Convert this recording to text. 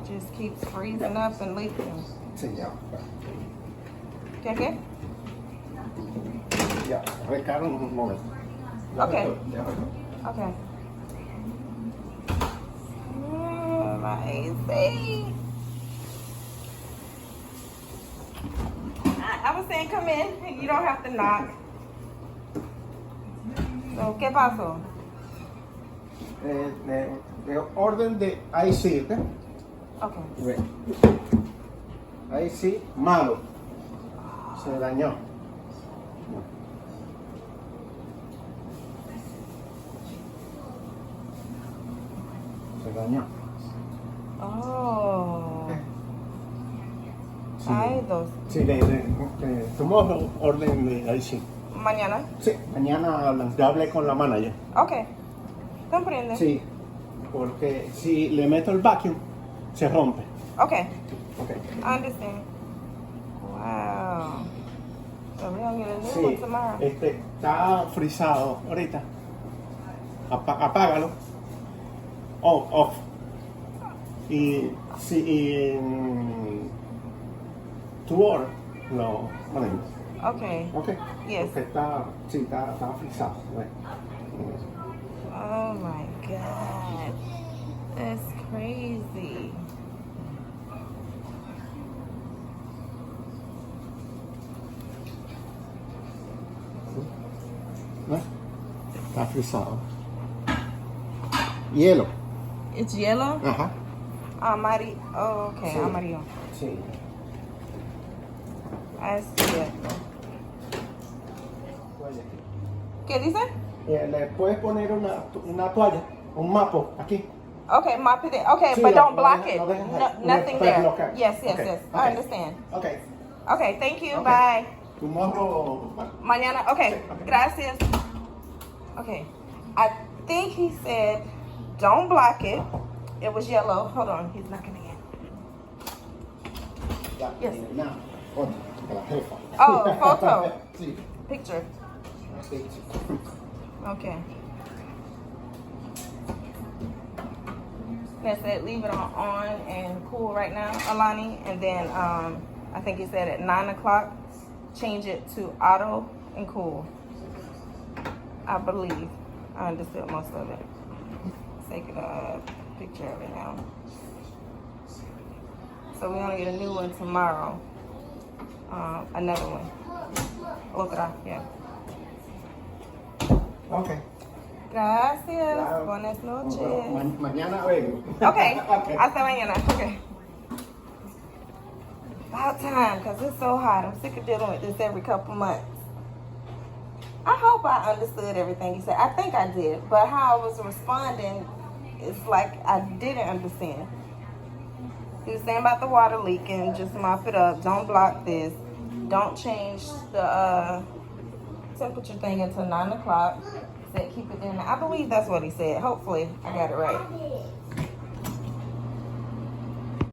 It just keeps freezing up and leaking. Sí, ya. ¿Qué? Ya, recarga un momento. Okay. Ya. Okay. My AC. I was saying come in. You don't have to knock. So, ¿qué pasó? Orden de IC, ¿ok? Okay. Ve. IC malo. Se dañó. Se dañó. Oh. Sí. Hay dos. Sí, tomó orden de IC. Mañana. Sí, mañana hablan. Ya hablé con la manager. Okay. Comprende. Sí, porque si le meto el vacuum, se rompe. Okay. Okay. I understand. Wow. So we're gonna get a new Sí, one tomorrow. está frisado ahorita. Apágalo. Off. Y si tu hora lo ponemos. Okay. Ok. Yes. Porque está frisado. ¿Ves? Oh my God. That's crazy. ¿Ves? Está frisado. Hielo. It's yellow? Ajá. Amarillo. Oh, okay. Sí. Amarillo. Sí. I see it. ¿Qué dice? Le puedes poner una toalla, un mapo aquí. Okay, mop it in. Okay, Sí, but don't lo block deja- it. lo dejas ahí. Nothing Puedes there. bloquear. Yes, yes, Okay, yes. I okay. understand. Okay. Okay, thank you. Okay. Bye. Tomorrow. Mañana. Okay, Sí, okay. gracias. Okay, I think he said don't block it. It was yellow. Hold on, he's knocking again. Ya, Yes. Now, otra, de la jefa. Oh, photo. Sí. Picture. Sí. Okay. They said leave it on and cool right now, Alani, and then I think he said at 9 o'clock change it to auto and cool. I believe I understood most of it. Take a picture of it now. So we're gonna get a new one tomorrow. Another one. Otra, yeah. Okay. Gracias. Claro. Buenas noches. Mañana vengo. Okay. Okay. Hasta mañana. Okay. About time, because it's so hot. I'm sick of dealing with this every couple months. I hope I understood everything he said. I think I did, but how I was responding, it's like I didn't understand. He was saying about the water leaking, just mop it up. Don't block this. Don't change the temperature thing until 9 o'clock. Said keep it in. I believe that's what he said. Hopefully, I got it right.